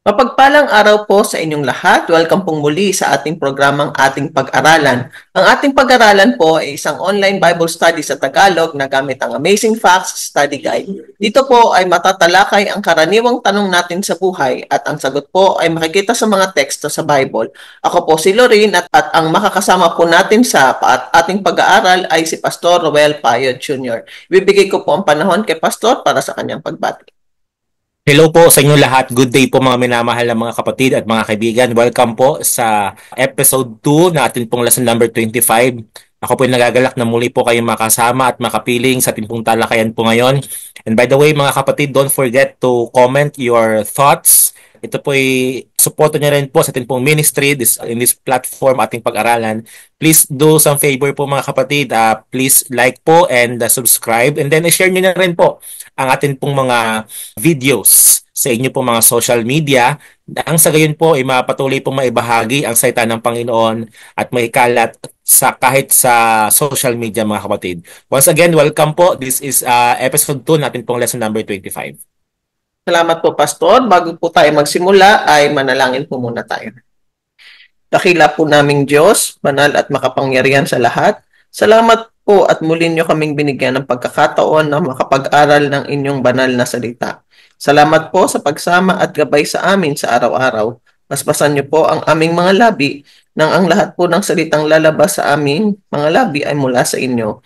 Mapagpalang araw po sa inyong lahat. Welcome pong muli sa ating programang Ating Pag-aralan. Ang ating pag-aralan po ay isang online Bible study sa Tagalog na gamit ang Amazing Facts Study Guide. Dito po ay matatalakay ang karaniwang tanong natin sa buhay at ang sagot po ay makikita sa mga teksto sa Bible. Ako po si Lorraine at ang makakasama po natin sa ating pag-aaral ay si Pastor Roel Payo Jr. Ibibigay ko po ang panahon kay Pastor para sa kanyang pagbati. Hello po sa inyo lahat. Good day po mga minamahal na mga kapatid at mga kaibigan. Welcome po sa episode 2 natin pong lesson number 25. Ako po ay nagagalak na muli po kayong makasama at makapiling sa ating pong talakayan po ngayon. And by the way mga kapatid, don't forget to comment your thoughts. Ito po ay suporto niya rin po sa ating pong ministry in this platform ating pag-aralan. Please do some favor po mga kapatid. Please like po and subscribe. And then share niyo na rin po ang ating pong mga videos sa inyo pong mga social media. Ang sa gayon po ay mapatuloy pong maibahagi ang salita ng Panginoon at maikalat kahit sa social media mga kapatid. Once again, welcome po. This is episode 2 natin pong lesson number 25. Salamat po, Pastor. Bago po tayo magsimula, ay manalangin po muna tayo. Dakila po naming Diyos, banal at makapangyarihan sa lahat. Salamat po at muli niyo kaming binigyan ng pagkakataon na makapag-aral ng inyong banal na salita. Salamat po sa pagsama at gabay sa amin sa araw-araw. Basbasan niyo po ang aming mga labi nang ang lahat po ng salitang lalabas sa aming mga labi ay mula sa inyo.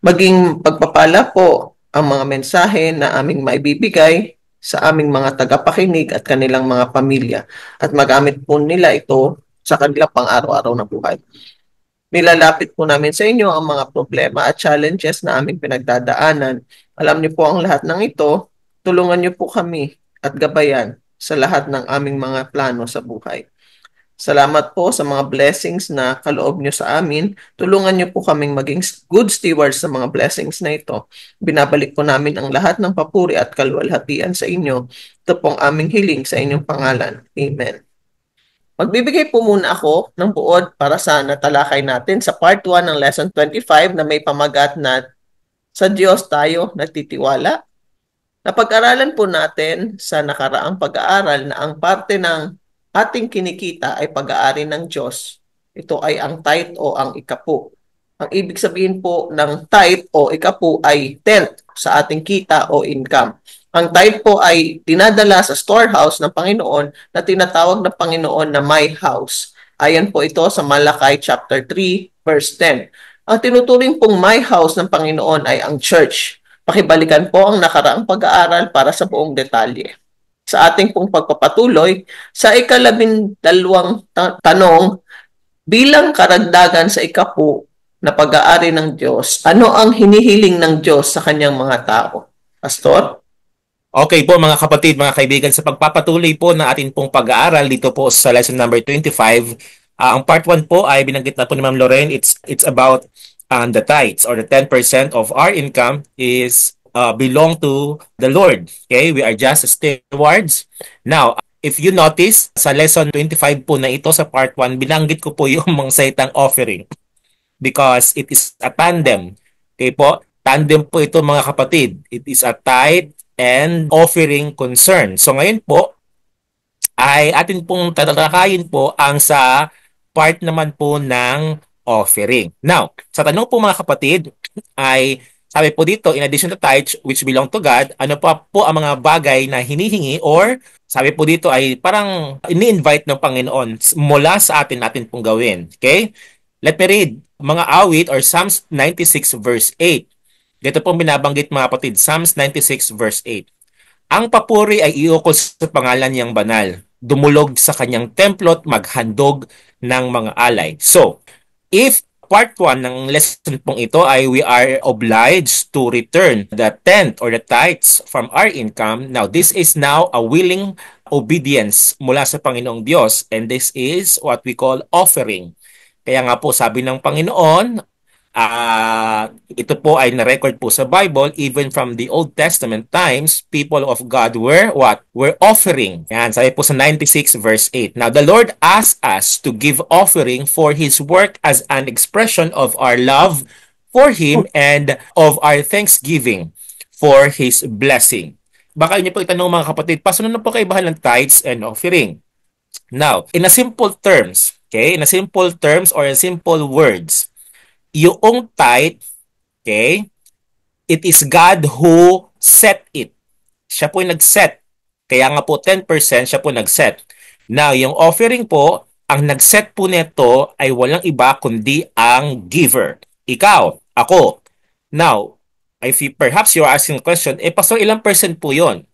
Maging pagpapala po ang mga mensahe na aming maibibigay sa aming mga tagapakinig at kanilang mga pamilya at magamit po nila ito sa kanilang pang-araw-araw na buhay. Nilalapit po namin sa inyo ang mga problema at challenges na aming pinagdadaanan. Alam niyo po ang lahat ng ito. Tulungan niyo po kami at gabayan sa lahat ng aming mga plano sa buhay. Salamat po sa mga blessings na kaloob nyo sa amin. Tulungan nyo po kaming maging good stewards sa mga blessings na ito. Binabalik po namin ang lahat ng papuri at kaluwalhatian sa inyo. Ito pong aming hiling sa inyong pangalan. Amen. Magbibigay po muna ako ng buod para sa natalakay natin sa part 1 ng lesson 25 na may pamagat na sa Diyos tayo nagtitiwala. Napag-aralan po natin sa nakaraang pag-aaral na ang parte ng ating kinikita ay pag-aari ng Diyos. Ito ay ang tithe o ang ikapu. Ang ibig sabihin po ng tithe o ikapu ay tenth sa ating kita o income. Ang tithe po ay dinadala sa storehouse ng Panginoon na tinatawag ng Panginoon na my house. Ayon po ito sa Malakay chapter 3 verse 10. Ang tinuturing pong my house ng Panginoon ay ang church. Pakibalikan po ang nakaraang pag-aaral para sa buong detalye. Sa ating pong pagpapatuloy, sa ika-12 tanong, bilang karagdagan sa ikapu na pag-aari ng Diyos, ano ang hinihiling ng Diyos sa kanyang mga tao? Pastor? Okay po mga kapatid, mga kaibigan, sa pagpapatuloy po ng ating pong pag-aaral dito po sa lesson number 25, ang part 1 po ay binanggit na po ni Ma'am Lorraine. It's about the tithes or the 10% of our income is belong to the Lord. Okay, we are just stewards. Now, if you notice, sa lesson 25 po na ito sa part 1, binanggit ko po yung mga salitang offering because it is a tandem. Okay po, tandem po ito mga kapatid. It is a tithe and offering concern. So ngayon po, ay atin pong tatalakayin po ang sa part naman po ng offering. Now, sa tanong po mga kapatid, ay sabi po dito, in addition to tithes which belong to God, ano pa po ang mga bagay na hinihingi or sabi po dito ay parang ini-invite ng Panginoon mula sa natin pong gawin. Okay? Let me read mga awit or Psalms 96 verse 8. Dito pong binabanggit mga kapatid, Psalms 96 verse 8. Ang papuri ay iukol sa pangalan niyang banal. Dumulog sa kanyang templo at maghandog ng mga alay. So, if part 1 ng lesson pong ito ay we are obliged to return the tenth or the tithes from our income. Now, this is now a willing obedience mula sa Panginoong Diyos and this is what we call offering. Kaya nga po sabi ng Panginoon, ito po ay na-record po sa Bible, even from the Old Testament times, people of God were what? Were offering. Yan, sabi po sa 96 verse 8. Now, the Lord asked us to give offering for His work as an expression of our love for Him and of our thanksgiving for His blessing. baka inyo po itanong mga kapatid, paano na po kaibahan ng tithes and offering? Now, in a simple terms, okay, in a simple terms or in simple words, yung tithe, okay, it is God who set it. Siya po yung nag-set. Kaya nga po 10% siya po nag-set. Now, yung offering po, ang nag-set po nito ay walang iba kundi ang giver. Ikaw, ako. Now, if you, perhaps you're asking a question, pastor, ilang percent po yon?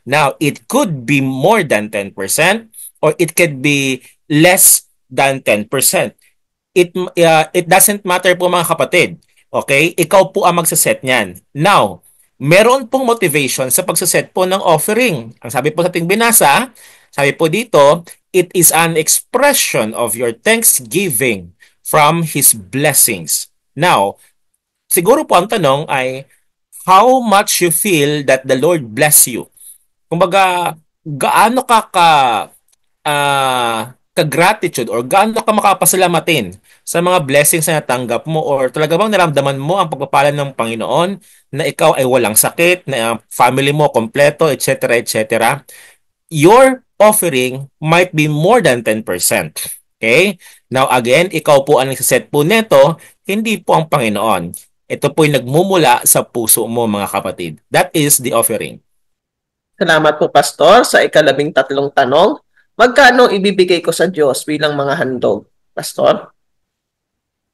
Now, it could be more than 10% or it could be less than 10%. It doesn't matter po mga kapatid. Okay? Ikaw po ang magsaset niyan. Now, meron pong motivation sa pagsaset po ng offering. Ang sabi po sa ating binasa, sabi po dito, it is an expression of your thanksgiving from His blessings. Now, siguro po ang tanong ay, how much you feel that the Lord bless you? Kumbaga, gaano ka-gratitude or gaano ka makapasalamatin sa mga blessings na natanggap mo or talaga bang naramdaman mo ang pagpapala ng Panginoon na ikaw ay walang sakit, na family mo kompleto, etc., etc. Your offering might be more than 10%. Okay? Now again, ikaw po ang nagsaset po neto, hindi po ang Panginoon. Ito po yung nagmumula sa puso mo mga kapatid. That is the offering. Salamat po, Pastor, sa ika-13 tanong. Magkano ibibigay ko sa Diyos bilang mga handog? Pastor?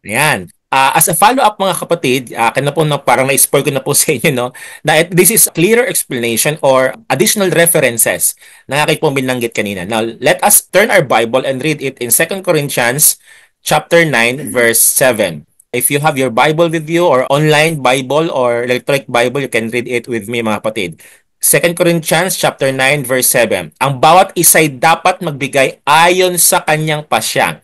Yan. As a follow-up mga kapatid, akin na po na parang na-spoil ko na po sa inyo, no? Na this is clearer explanation or additional references na aking po binanggit kanina. Now, let us turn our Bible and read it in 2 Corinthians chapter 9, verse 7. If you have your Bible with you or online Bible or electronic Bible, you can read it with me mga kapatid. 2 Corinthians chapter 9, verse 7. Ang bawat isa'y dapat magbigay ayon sa kanyang pasya,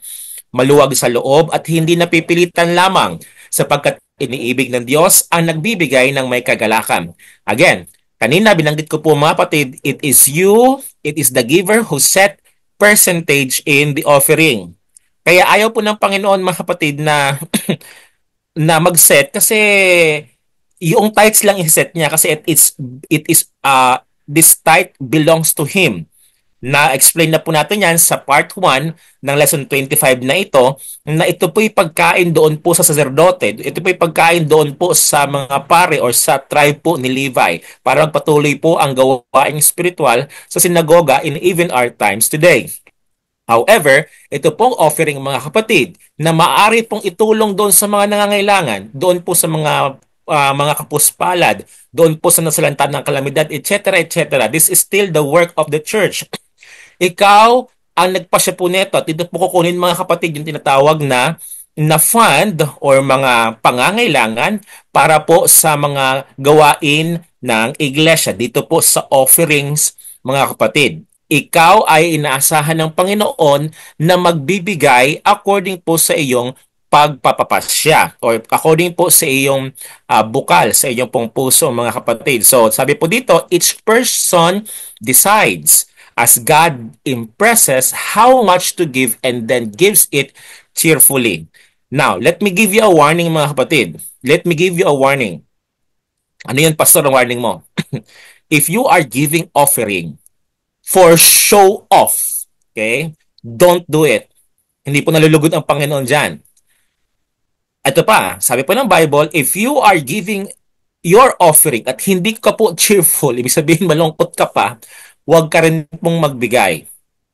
maluwag sa loob at hindi napipilitan lamang, sapagkat iniibig ng Diyos ang nagbibigay ng may kagalakan. Again, kanina binanggit ko po mga kapatid, it is you, it is the giver who set percentage in the offering. Kaya ayaw po ng Panginoon mga kapatid na na mag-set kasi yung tithes lang i-set niya kasi it is this tithe belongs to him. Na-explain na po natin yan sa part 1 ng lesson 25 na ito po'y pagkain doon po sa sacerdote, ito po'y pagkain doon po sa mga pare or sa tribe po ni Levi para magpatuloy po ang gawaing spiritual sa sinagoga in even our times today. However, ito pong offering mga kapatid na maaari pong itulong doon sa mga nangangailangan, doon po sa mga kapuspalad, doon po sa nasalanta ng kalamidad, etc., etc. This is still the work of the church. Ikaw ang nagpasya po neto at dito po kukunin mga kapatid yung tinatawag na fund or mga pangangailangan para po sa mga gawain ng iglesia. Dito po sa offerings mga kapatid. Ikaw ay inaasahan ng Panginoon na magbibigay according po sa iyong pagpapapasya or according po sa iyong bukal, sa iyong pong puso mga kapatid. So sabi po dito, each person decides as God impresses how much to give and then gives it cheerfully. Now, let me give you a warning mga kapatid. Let me give you a warning. Ano yun, pastor, ang warning mo? If you are giving offering for show off, okay, don't do it. Hindi po nalulugod ang Panginoon dyan. Ito pa, sabi po ng Bible, if you are giving your offering at hindi ka po cheerful, ibig sabihin malungkot ka pa, huwag ka rin pong magbigay.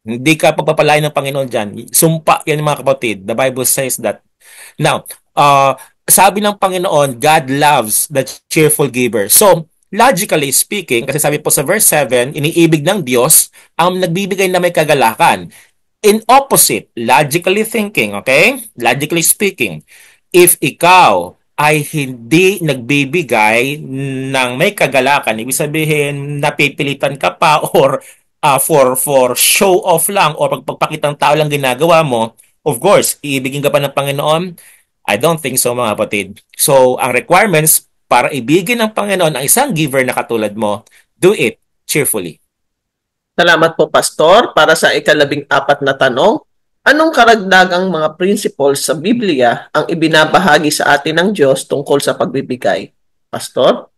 Hindi ka pagpapalain ng Panginoon dyan. Sumpa yan mga kapatid. The Bible says that. Now, sabi ng Panginoon, God loves the cheerful giver. So, logically speaking, kasi sabi po sa verse 7, iniibig ng Diyos ang nagbibigay na may kagalakan. In opposite, logically thinking, okay? Logically speaking, if ikaw ay hindi nagbibigay ng may kagalakan, ibig sabihin napipilitan ka pa or for show off lang or pagpapakitang tao lang ginagawa mo, of course, iibigin ka pa ng Panginoon? I don't think so mga kapatid. So, ang requirements para ibigin ng Panginoon ang isang giver na katulad mo, do it cheerfully. Salamat po, Pastor, para sa ika-14 na tanong. Anong karagdagang mga principles sa Biblia ang ibinabahagi sa atin ng Diyos tungkol sa pagbibigay? Pastor?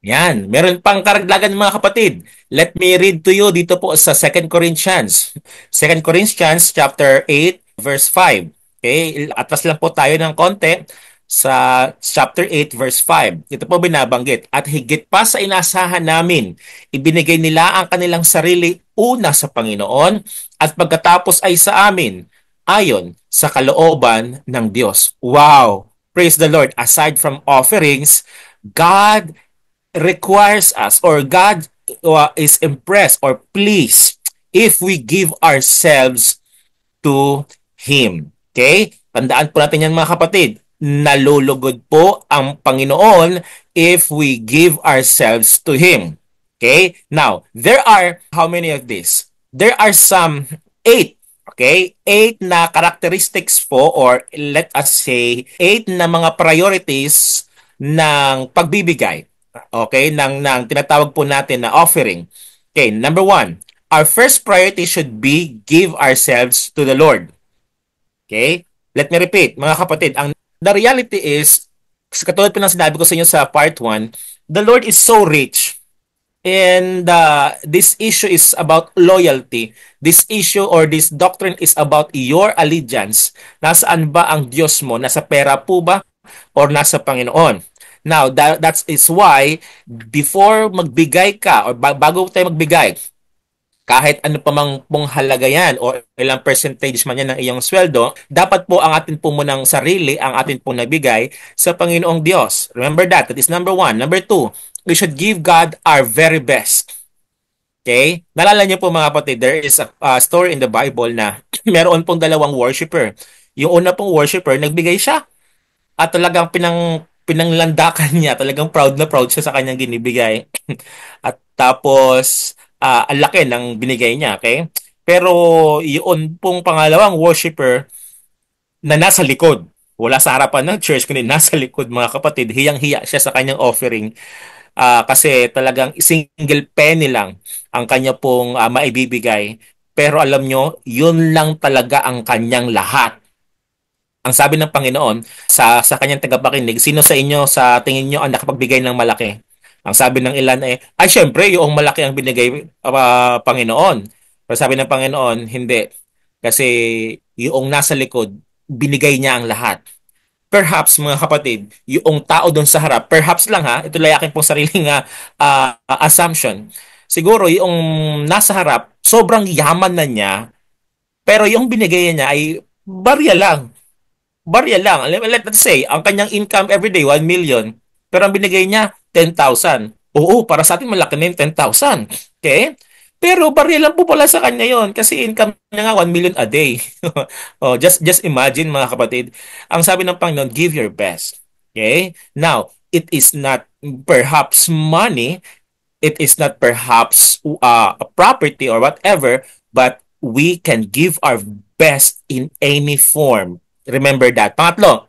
Yan. Meron pang karagdagan mga kapatid. Let me read to you dito po sa Second Corinthians. Second Corinthians chapter 8 verse 5. Okay? Atras lang po tayo ng konti sa chapter 8 verse 5. Ito po binabanggit. At higit pa sa inasahan namin, ibinigay nila ang kanilang sarili una sa Panginoon at pagkatapos ay sa amin ayon sa kalooban ng Diyos. Wow! Praise the Lord. Aside from offerings, God requires us, or God is impressed or pleased if we give ourselves to Him. Okay? Tandaan po natin yan mga kapatid. Nalulugod po ang Panginoon if we give ourselves to Him. Okay? Now, there are, how many of these? There are some 8. Okay? 8 na characteristics po, or let us say 8 na mga priorities ng pagbibigay. Okay? Ng tinatawag po natin na offering. Okay, number 1. Our first priority should be give ourselves to the Lord. Okay? Let me repeat, mga kapatid, the reality is, katulad po ng sinabi ko sa inyo sa part 1, the Lord is so rich. And this issue is about loyalty. This issue or this doctrine is about your allegiance. Nasaan ba ang Diyos mo? Nasa pera po ba? Or nasa Panginoon? Now, that is why, before magbigay ka, or bago tayo magbigay, kahit ano pa mang pong halaga yan o ilang percentage man yan ng iyong sweldo, dapat po ang atin po munang sarili, ang atin po nabigay sa Panginoong Diyos. Remember that. That is number 1. Number 2, we should give God our very best. Okay? Nalala niyo po mga kapatid, there is a story in the Bible na meron pong dalawang worshiper. Yung una pong worshiper, nagbigay siya. At talagang pinanglandakan niya, talagang proud na proud siya sa kanyang ginibigay. At tapos, ang laki ng binigay niya, okay? Pero yun pong pangalawang worshiper na nasa likod, wala sa harapan ng church, kundi nasa likod mga kapatid, hiyang-hiya siya sa kanyang offering. Kasi talagang single penny lang ang kanya pong maibibigay. Pero alam nyo, yun lang talaga ang kanyang lahat. Ang sabi ng Panginoon sa kanyang tagapakinig, sino sa inyo sa tingin nyo ang nakapagbigay ng malaki? Ang sabi ng ilan ay syempre yung malaki ang binigay Panginoon. Pero sabi ng Panginoon, hindi. Kasi yung nasa likod, binigay niya ang lahat. Perhaps mga kapatid, yung tao doon sa harap, perhaps lang ha, ito lang aking pong sariling assumption. Siguro yung nasa harap, sobrang yaman na niya, pero yung binigay niya ay barya lang. Barya lang. Let's say, ang kanyang income everyday, 1 million. Pero ang binigay niya, 10,000. Oo, para sa atin malaki na yung 10,000. Okay? Pero barya lang po pala sa kanya yon kasi income niya nga 1 million a day. Oh, just imagine mga kapatid. Ang sabi ng Panginoon, give your best. Okay? Now, it is not perhaps money, it is not perhaps a property or whatever, but we can give our best in any form. Remember that. Pangatlo,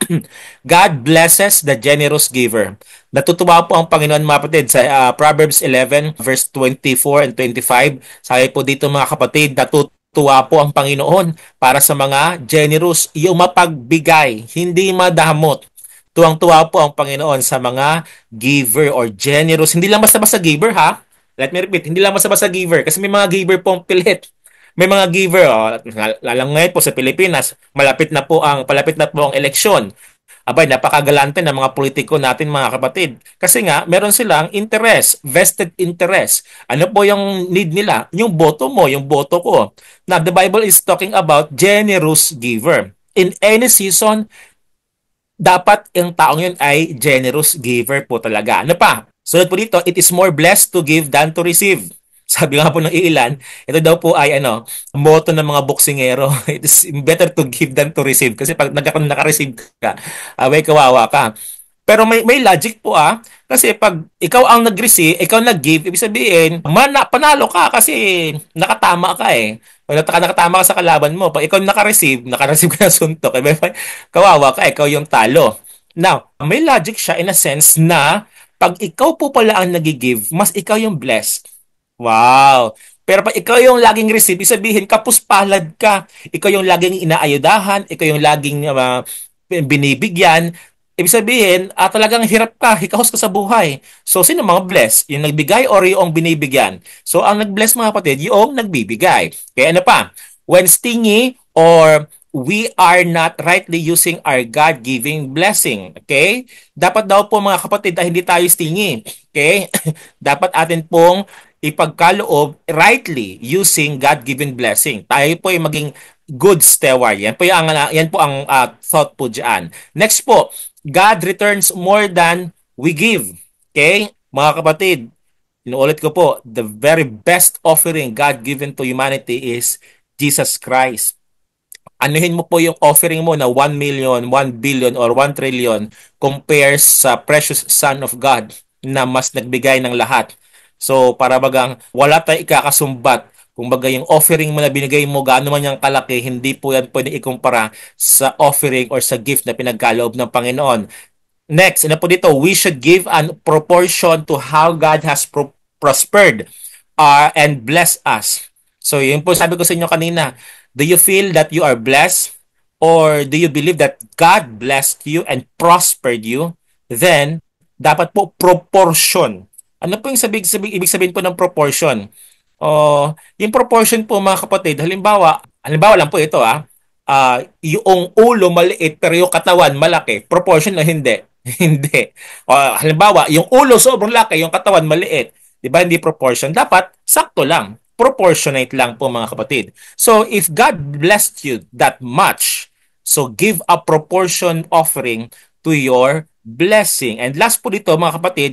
God blesses the generous giver. Natutuwa po ang Panginoon mga kapatid sa Proverbs 11 verse 24 and 25. Sabi po dito mga kapatid, natutuwa po ang Panginoon para sa mga generous, yung mapagbigay, hindi madamot. Tuwang-tuwa po ang Panginoon sa mga giver or generous. Hindi lang basta-basta giver ha. Let me repeat, hindi lang basta-basta giver kasi may mga giver pong pilit. May mga giver, lalang ngayon po sa Pilipinas, palapit na po ang eleksyon. Abay, napakagalante ng mga politiko natin mga kapatid. Kasi nga, meron silang interest, vested interest. Ano po yung need nila? Yung boto mo, yung boto ko. Now, the Bible is talking about generous giver. In any season, dapat yung taong yun ay generous giver po talaga. Ano pa? Sunod po dito, it is more blessed to give than to receive. Sabi nga po ng ilan, ito daw po ay motto ng mga boksingero. It is better to give than to receive. Kasi pag naka-receive ka, may kawawa ka. Pero may logic po Kasi pag ikaw ang nag-receive, ikaw nag-give, ibig sabihin, panalo ka kasi nakatama ka eh. Pag nakatama ka sa kalaban mo, pag ikaw naka-receive ka ng suntok, kawawa ka, ikaw yung talo. Now, may logic siya in a sense na pag ikaw po pala ang nag-give, mas ikaw yung blessed. Wow! Pero pag ikaw yung laging receive, sabihin, kapus-palad ka. Ikaw yung laging inaayudahan, ikaw yung laging binibigyan. Ibig sabihin, talagang hirap ka, hikahos ka sa buhay. So, sino mga bless? Yung nagbigay or yung binibigyan? So, ang nag-bless mga kapatid, yung nagbibigay. Kaya ano pa? When stingy or we are not rightly using our God-giving blessing. Okay? Dapat daw po mga kapatid ay hindi tayo stingy. Okay? Dapat atin pong ipagkaloob rightly using God-given blessing. Tayo po ay maging good steward. Yan po ang thought po diyan. Next po, God returns more than we give. Okay? Mga kapatid, inuulit ko po, the very best offering God given to humanity is Jesus Christ. Anuhin mo po yung offering mo na 1 million, 1 billion, or 1 trillion compares sa precious Son of God na mas nagbigay ng lahat. So, para bagang wala tayong ikakasumbat. Kung baga yung offering mo na binigay mo, gaano man yung kalaki, hindi po yan pwede ikumpara sa offering or sa gift na pinagkaloob ng Panginoon. Next, ano po dito? We should give an proportion to how God has prospered and blessed us. So, yun po sabi ko sa inyo kanina. Do you feel that you are blessed? Or do you believe that God blessed you and prospered you? Then, dapat po proportion. Ano po yung ibig sabihin po ng proportion? Yung proportion po mga kapatid, halimbawa lang po ito yung ulo maliit pero yung katawan malaki, proportion na hindi. Hindi. Halimbawa, yung ulo sobrang laki, yung katawan maliit. 'Di ba? Hindi proportion. Dapat sakto lang. Proportionate lang po mga kapatid. So, if God blessed you that much, so give a proportion offering to your blessing. And last po dito mga kapatid,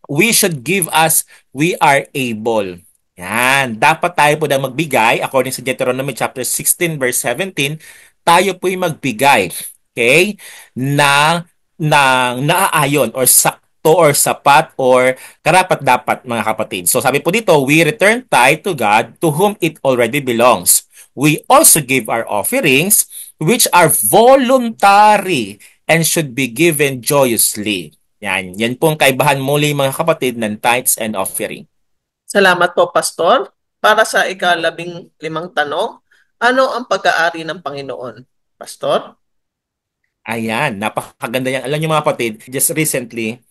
we should give as we are able. Yan. Dapat tayo po na magbigay, according sa Deuteronomy chapter 16 verse 17, tayo po yung magbigay. Okay? Na naaayon or sakto or sapat or karapat-dapat mga kapatid. So sabi po dito, we return tithe to God to whom it already belongs. We also give our offerings which are voluntary and should be given joyously. Yan po ang kaibahan muli mga kapatid ng tithes and offering. Salamat po, Pastor. Para sa ika-15 tanong, ano ang pag-aari ng Panginoon? Pastor? Ayan, napakaganda yan. Alam niyo mga kapatid, just recently,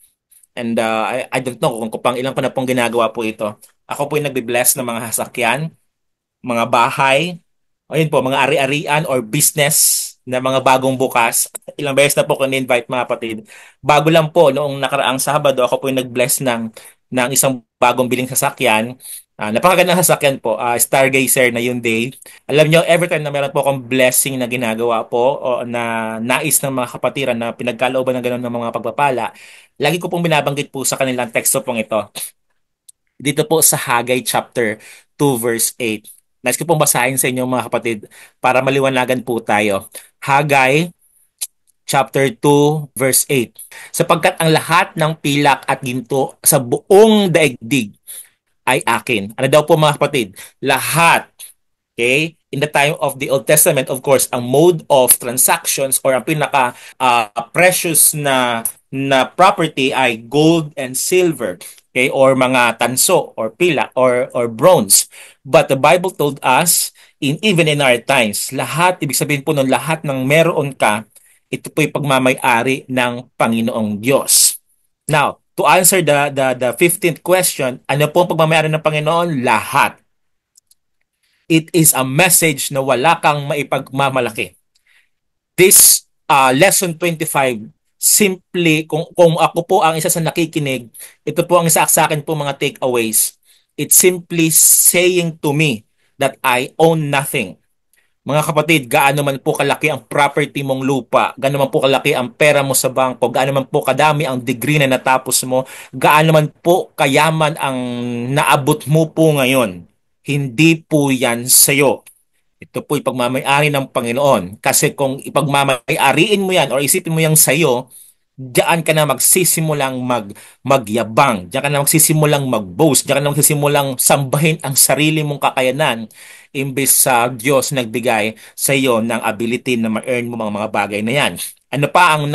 and I don't know kung pang ilang pa na pong ginagawa po ito. Ako po yung nagbe-bless ng mga sasakyan, mga bahay, ayun po, mga ari-arian or business na mga bagong bukas. Ilang beses na po ko ni-invite mga kapatid. Bago lang po, noong nakaraang Sabado, ako po yung nag-bless ng isang bagong biling sasakyan. Napakagandang sasakyan po, Stargazer na Hyundai. Alam nyo, every time na meron po akong blessing na ginagawa po o na nais ng mga kapatiran na pinagkalooban ng gano'n ng mga pagpapala, lagi ko pong binabanggit po sa kanilang teksto pong ito. Dito po sa Haggai chapter 2 verse 8. Nais ko pong basahin sa inyo mga kapatid para maliwanagan po tayo. Haggai chapter 2 verse 8. Sapagkat ang lahat ng pilak at ginto sa buong daigdig ay akin. Ano daw po mga kapatid? Lahat. Okay? In the time of the Old Testament, of course, ang mode of transactions or ang pinaka precious na property ay gold and silver. Okay? Or mga tanso or pila or bronze. But the Bible told us, even in our times, lahat, ibig sabihin po ng lahat ng meron ka, ito po'y pagmamay-ari ng Panginoong Diyos. Now, to answer the 15th question, ano po ang pagmamayari ng Panginoon? Lahat. It is a message na wala kang maipagmamalaki. This lesson 25, simply, kung ako po ang isa sa nakikinig, ito po ang isa sa akin po mga takeaways. It's simply saying to me that I own nothing. Mga kapatid, gaano man po kalaki ang property mong lupa, gaano man po kalaki ang pera mo sa bangko, gaano man po kadami ang degree na natapos mo, gaano man po kayaman ang naabot mo po ngayon, hindi po yan sa'yo. Ito po ipagmamayari ng Panginoon. Kasi kung ipagmamayariin mo yan or isipin mo yan sa'yo, diyan ka na magsisimulang magyabang. Diyan ka na magsisimulang mag-boast. Diyan ka na magsisimulang sambahin ang sarili mong kakayanan imbes sa Diyos nagbigay sa iyo ng ability na ma-earn mo mga bagay na yan. Ano pa ang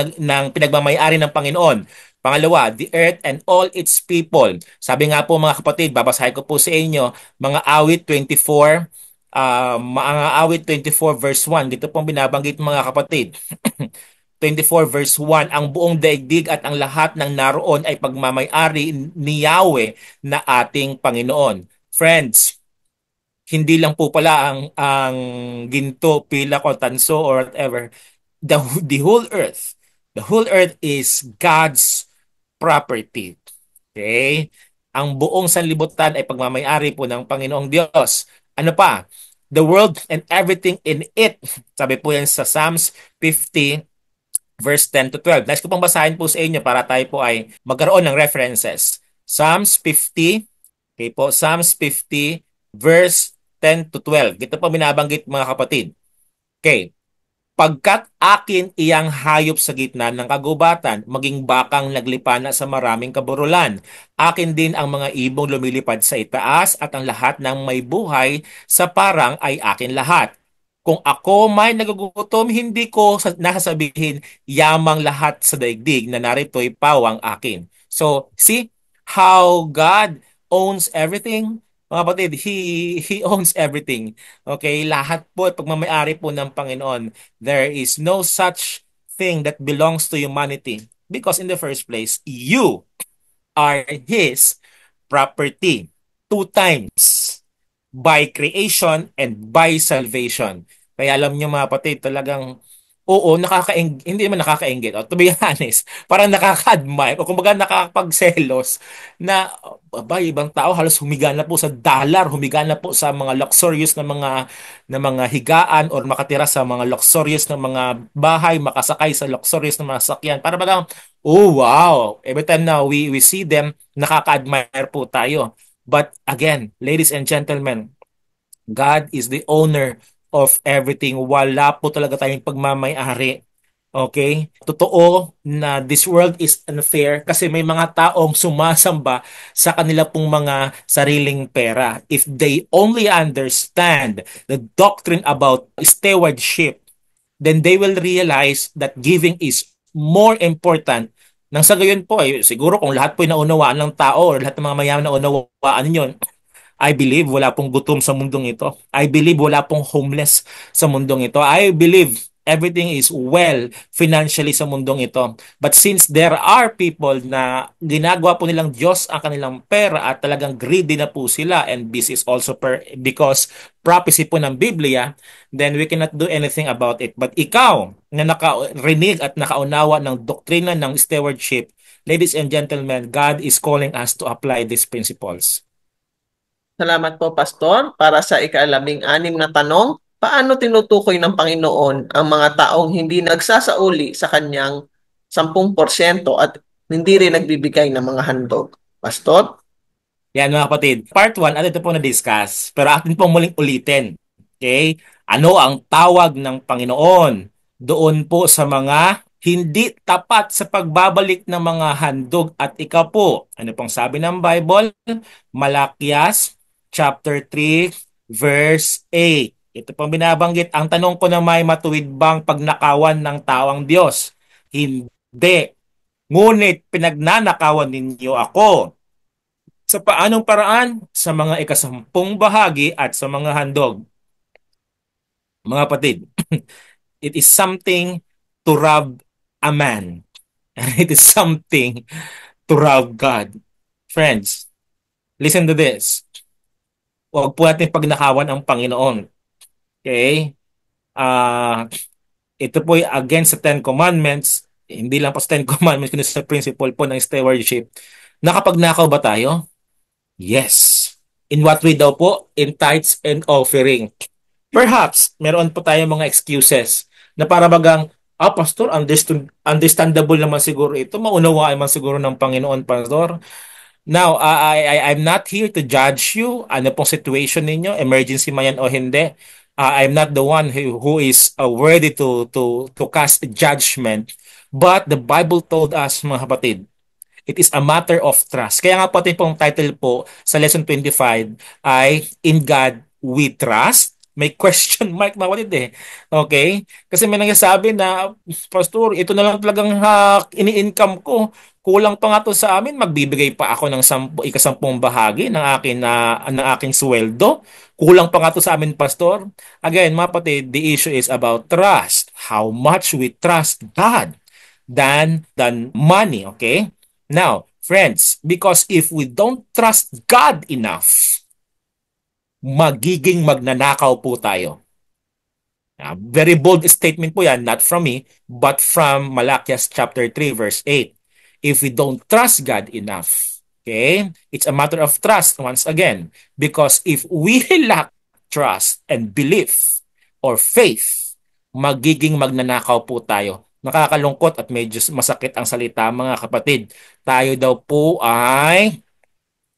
pinagmamayari ng Panginoon? Pangalawa, the earth and all its people. Sabi nga po mga kapatid, babasahin ko po sa inyo, mga awit 24, mga awit 24 verse 1. Dito pong binabanggit mga kapatid. 24 verse 1, ang buong daigdig at ang lahat ng naroon ay pagmamay-ari ni Yahweh na ating Panginoon. Friends, hindi lang po pala ang ginto, pilak o tanso or whatever. The whole earth. The whole earth is God's property. Okay? Ang buong sanlibutan ay pagmamay-ari po ng Panginoong Diyos. Ano pa? The world and everything in it. Sabi po yan sa Psalms 50 verse 10 to 12. Nais ko pong basahin po sa inyo para tayo po ay magkaroon ng references. Psalms 50, okay po, Psalms 50 verse 10 to 12. Ito po binabanggit mga kapatid. Okay. Pagkat akin iyang hayop sa gitna ng kagubatan, maging bakang naglipana sa maraming kaburulan. Akin din ang mga ibong lumilipad sa itaas at ang lahat ng may buhay sa parang ay akin lahat. Kung ako may nagugutom, hindi ko nasasabihin yamang lahat sa daigdig na narito'y pawang akin. So, see how God owns everything? Mga kapatid, He owns everything. Okay, lahat po ay pagmamayari po ng Panginoon. There is no such thing that belongs to humanity because in the first place, you are His property. Two times. By creation and by salvation. Kaya alam niyo mga kapatid, talagang oo, hindi naman nakakaingit. O, to be honest, parang nakaka-admire o kumbaga nakakapagselos na ibang tao halos humiga na po sa dollar, humiga na po sa mga luxurious na mga higaan or makatira sa mga luxurious na mga bahay, makasakay sa luxurious na mga sakyan. Para bagang, oh wow, every time na we see them, nakaka-admire po tayo. But again, ladies and gentlemen, God is the owner of everything. Wala po talaga tayong pagmamay-ari. Okay? Totoo na this world is unfair kasi may mga taong sumasamba sa kanila pong mga sariling pera. If they only understand the doctrine about stewardship, then they will realize that giving is more important. Nang sa gayon po, siguro kung lahat po ay naunawaan ng tao or lahat ng mga mayaman na naunawaan ninyo, I believe wala pong gutom sa mundong ito. I believe wala pong homeless sa mundong ito. I believe everything is well financially sa mundong ito. But since there are people na ginagawa po nilang Diyos ang kanilang pera at talagang greedy na po sila, and this is also because prophecy po ng Biblia, then we cannot do anything about it. But ikaw na nakarinig at nakaunawa ng doktrina ng stewardship, ladies and gentlemen, God is calling us to apply these principles. Salamat po, Pastor. Para sa ika-labing-anim na tanong, paano tinutukoy ng Panginoon ang mga taong hindi nagsasauli sa kanyang 10% at hindi rin nagbibigay ng mga handog? Pastor? Yan mga kapatid. Part 1, ano ito po na-discuss. Pero atin pong muling ulitin. Okay? Ano ang tawag ng Panginoon doon po sa mga hindi tapat sa pagbabalik ng mga handog at ikaw po? Ano pong sabi ng Bible? Malakias chapter 3 verse 8. Ito pong binabanggit. Ang tanong ko na may matuwid bang pagnakawan ng tawang Diyos? Hindi. Ngunit pinagnanakawan ninyo ako. Sa paanong paraan? Sa mga ikasampung bahagi at sa mga handog. Mga kapatid, it is something to rob a man. And it is something to rob God. Friends, listen to this. Huwag po natin pagnakawan ang Panginoon. Okay? Ah, ito po ay against sa Ten Commandments. Hindi lang po sa Ten Commandments, kundi sa principle po ng stewardship. Nakapagnakaw ba tayo? Yes. In what way daw po? In tithes and offering. Perhaps, meron po tayong mga excuses na para bagang, Pastor, understandable naman siguro ito. Maunawaan man siguro ng Panginoon, Pastor. Now, I'm not here to judge you. Ano pong situation ninyo? Emergency man yan o hindi? I'm not the one who is worthy to cast judgment. But the Bible told us, mga kapatid, it is a matter of trust. Kaya nga pati pong title po sa Lesson 25 ay In God We Trust. May question mark mga kapatid eh. Okay? Kasi may nagsasabi na, Pastor, ito na lang talagang ini-income ko. Kulang pa nga to sa amin. Magbibigay pa ako ng ikasampung bahagi ng aking sweldo. Kulang pa nga to sa amin, Pastor. Again, mga kapatid, the issue is about trust. how much we trust God than money, okay? Now, friends, because if we don't trust God enough, magiging magnanakaw po tayo. Very bold statement po yan, not from me, but from Malachias chapter 3, verse 8. If we don't trust God enough, okay, it's a matter of trust once again. Because if we lack trust and belief or faith, magiging magnanakaw po tayo. Nakakalungkot at medyo masakit ang salita, mga kapatid. Tayo daw po ay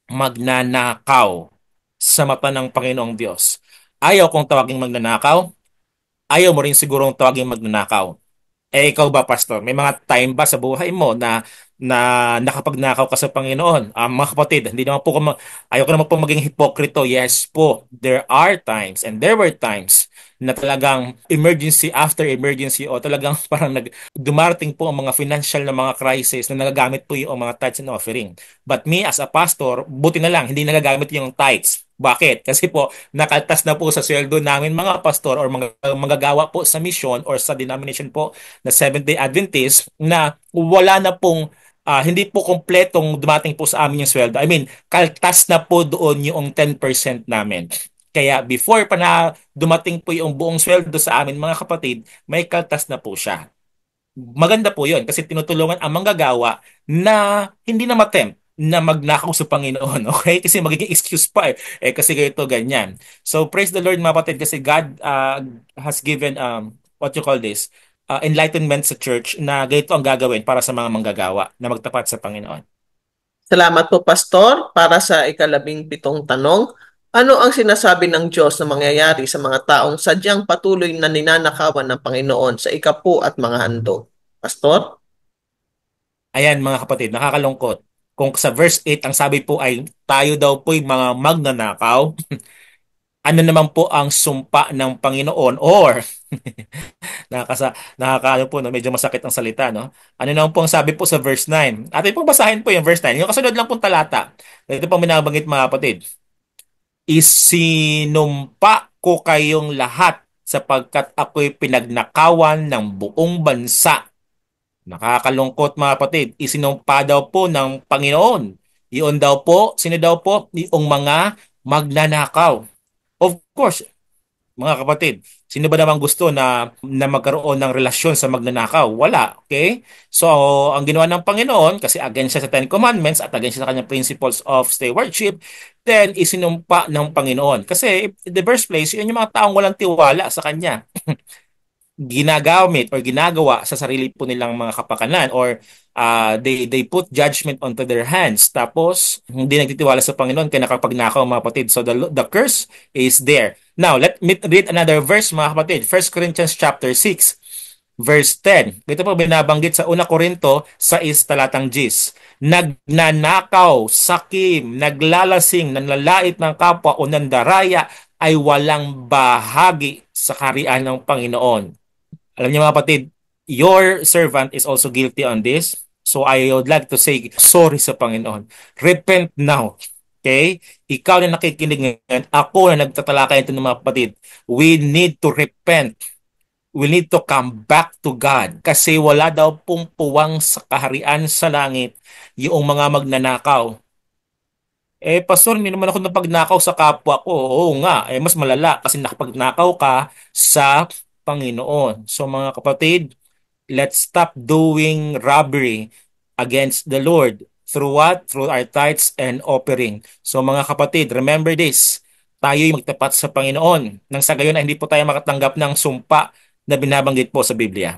magnanakaw sa mata ng Panginoong Diyos. Ayaw kong tawaging magnanakaw, ayaw mo rin sigurong tawaging magnanakaw. Eh ikaw ba, pastor? May mga time ba sa buhay mo na nakapagnakaw ka sa Panginoon? Mga kapatid, hindi naman po ayaw ko naman po maging hipokrito. Yes po, there are times and there were times na talagang emergency after emergency o talagang parang dumarating po ang mga financial na mga crisis na nagagamit po yung mga tithes and offering. But me as a pastor, buti na lang, hindi nagagamit yung tithes. Bakit? Kasi po, nakaltas na po sa sweldo namin mga pastor or mga manggagawa po sa mission or sa denomination po na Seventh-day Adventist na wala na pong hindi po kompletong dumating po sa amin yung sweldo. I mean, kaltas na po doon yung 10% namin. Kaya before pa na dumating po yung buong sweldo sa amin mga kapatid, may kaltas na po siya. Maganda po yun kasi tinutulungan ang manggagawa na hindi na matempt na magnakaw sa Panginoon, okay? Kasi magiging excuse pa eh. Kasi ganito, ganyan. So, praise the Lord mga kapatid kasi God has given, what you call this, enlightenment sa church na ganito ang gagawin para sa mga manggagawa na magtapat sa Panginoon. Salamat po, Pastor. Para sa ika-17 tanong, ano ang sinasabi ng Diyos na mangyayari sa mga taong sadyang patuloy na ninanakawan ng Panginoon sa ikapu at mga handog? Pastor? Ayan mga kapatid, nakakalungkot. Kung sa verse 8 ang sabi po ay tayo daw po'y mga magnanakaw, ano naman po ang sumpa ng Panginoon or nakakaano po no, medyo masakit ang salita no. Ano naman po ang sabi po sa verse 9? Atin pong basahin po yung verse 9. Yung kasunod lang pong talata. Ito pong binabanggit mga kapatid. Isinumpa ko kayong lahat sapagkat ako'y pinagnakawan ng buong bansa. Nakakalungkot mga kapatid. Isinumpa daw po ng Panginoon. Iyon daw po, sino daw po? Yung mga magnanakaw. Of course, mga kapatid, sino ba naman gusto na magkaroon ng relasyon sa magnanakaw? Wala, okay? So, ang ginawa ng Panginoon, kasi against siya sa Ten Commandments at against siya sa kanyang principles of stewardship, then isinumpa ng Panginoon. Kasi, in the first place, yun yung mga taong walang tiwala sa kanya. Ginagamit or ginagawa sa sarili po nilang mga kapakanan or they put judgment onto their hands tapos hindi nagtitiwala sa Panginoon kaya nakapagnakaw mga kapatid. So the curse is there. Now, let me read another verse mga kapatid. 1 Corinthians chapter 6 verse 10. Dito po binabanggit sa 1 Corinto 6 talatang 10. Nagnanakaw, sakim, naglalasing, nanlalait ng kapwa o nandaraya ay walang bahagi sa kaharian ng Panginoon. Alam niyo mga kapatid, your servant is also guilty on this. So I would like to say sorry sa Panginoon. Repent now. Okay? Ikaw na nakikinig ngayon, ako na nagtatalakay ito ng mga kapatid. We need to repent. We need to come back to God. Kasi wala daw pong puwang sa kaharian sa langit yung mga magnanakaw. Pastor, hindi naman ako napagnakaw sa kapwa ko. Oo nga, mas malala kasi nakapagnakaw ka sa Panginoon. So mga kapatid, let's stop doing robbery against the Lord. Through what? Through our tithes and offering. So mga kapatid, remember this. Tayo'y magtapat sa Panginoon. Nang sa gayon ay hindi po tayo makatanggap ng sumpa na binabanggit po sa Biblia.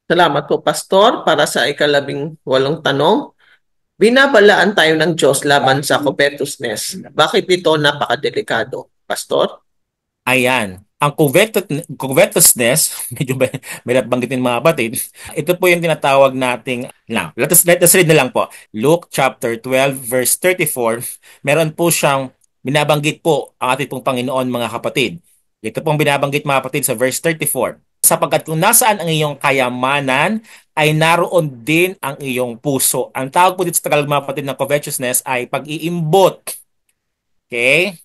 Salamat po, Pastor. Para sa ika-18 tanong, binabalaan tayo ng Diyos laban sa covetousness. Bakit ito napakadelikado, Pastor? Ayan. Ang covetousness, medyo may banggitin mga kapatid, ito po yung tinatawag nating, now, let us read na lang po. Luke chapter 12 verse 34, meron po siyang binabanggit po ang ating pong Panginoon mga kapatid. Ito pong binabanggit mga kapatid sa verse 34. Sapagkat kung nasaan ang iyong kayamanan, ay naroon din ang iyong puso. Ang tawag po dito sa Tagalog mga kapatid ng covetousness ay pag-iimbot. Okay?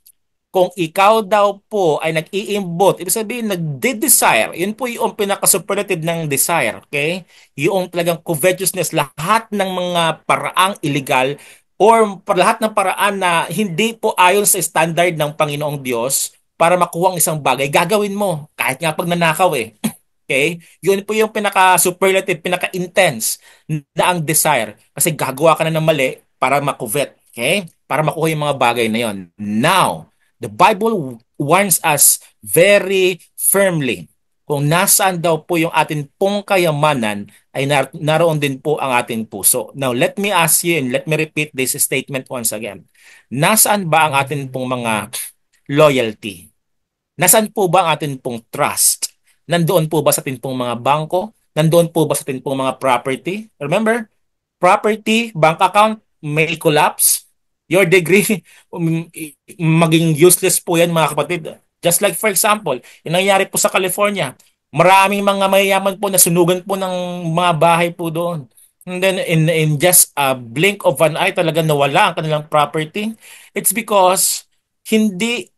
Kung ikaw daw po ay nag-iimbot, ibig sabihin nagde-desire, yun po yung pinaka-superlative ng desire, okay? Yung talagang covetousness, lahat ng mga paraang illegal or lahat ng paraan na hindi po ayon sa standard ng Panginoong Diyos para makuha ang isang bagay, gagawin mo. Kahit nga pag nanakaw eh. Okay? Yun po yung pinaka-superlative, pinaka-intense na ang desire. Kasi gagawa ka na ng mali para makuvet. Okay? Para makuha yung mga bagay na yon. Now, the Bible warns us very firmly kung nasaan daw po yung ating pong kayamanan ay naroon din po ang ating puso. Now, let me ask you and let me repeat this statement once again. Nasaan ba ang ating pong mga loyalty? Nasaan po ba ang ating pong trust? Nandoon po ba sa ating pong mga bangko? Nandoon po ba sa ating pong mga property? Remember, property, bank account may collapse. Your degree, maging useless po yan mga kapatid. Just like for example, yung nangyari po sa California, maraming mga mayayaman po na sunugan po ng mga bahay po doon. And then in just a blink of an eye talaga nawala ang kanilang property. It's because hindi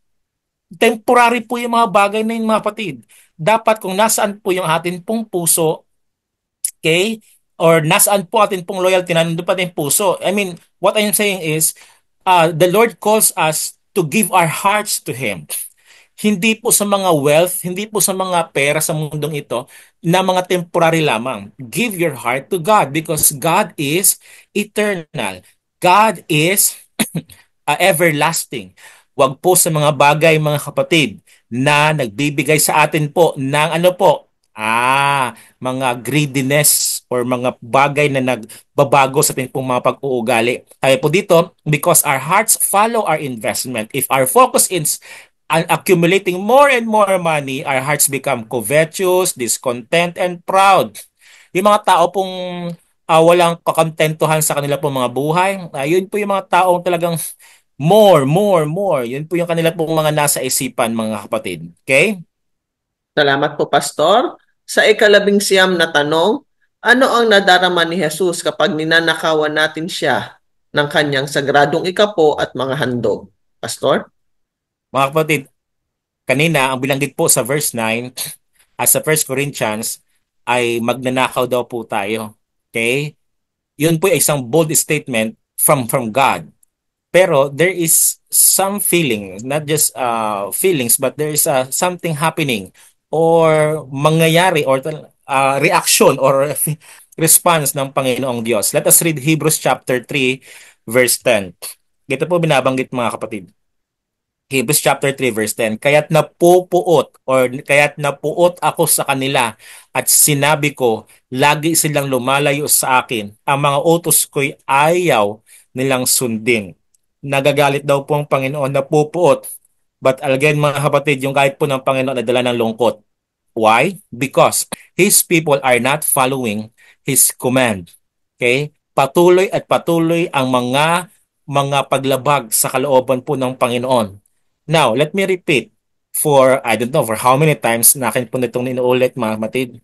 temporary po yung mga bagay na yun mga kapatid. Dapat kung nasaan po yung atin pong puso, okay? Or nasaan po atin pong loyalty, nandun pa din puso. I mean, what I'm saying is, the Lord calls us to give our hearts to Him. Hindi po sa mga wealth, hindi po sa mga pera sa mundong ito na mga temporary lamang. Give your heart to God because God is eternal. God is everlasting. Wag po sa mga bagay, mga kapatid, na nagbibigay sa atin po ng ano po, mga greediness or mga bagay na nagbabago sa ating pong mga pag-uugali. Kaya po dito, because our hearts follow our investment. If our focus is on accumulating more and more money, our hearts become covetous, discontent, and proud. Yung mga tao pong walang kakontentuhan sa kanila pong mga buhay, yun po yung mga taong talagang more, more, more. Yun po yung kanila pong mga nasa isipan, mga kapatid. Okay? Salamat po, Pastor. Sa ikalabing-siyam na tanong, ano ang nadarama ni Jesus kapag ninanakawan natin siya ng kanyang sagradong ikapo at mga handog? Pastor? Mga kapatid, kanina, ang bilanggit po sa verse 9, as sa First Corinthians, ay magnanakaw daw po tayo. Okay? Yun po ay isang bold statement from God. Pero there is some feeling, not just feelings, but there is something happening or mangyayari or reaction or response ng Panginoong Diyos. Let us read Hebrews chapter 3 verse 10. Ito po binabanggit mga kapatid. Hebrews chapter 3 verse 10. Kaya't napupuot or kaya't napuot ako sa kanila at sinabi ko, lagi silang lumalayo sa akin. Ang mga utos ko'y ayaw nilang sundin. Nagagalit daw po ang Panginoon, napupuot. But again mga kapatid, yung kahit po ng Panginoon ay dala ng lungkot. Why? Because His people are not following His command. Okay? Patuloy at patuloy ang mga paglabag sa kalooban po ng Panginoon. Now, let me repeat for, I don't know, for how many times na akin po nitong inuulit mga kapatid.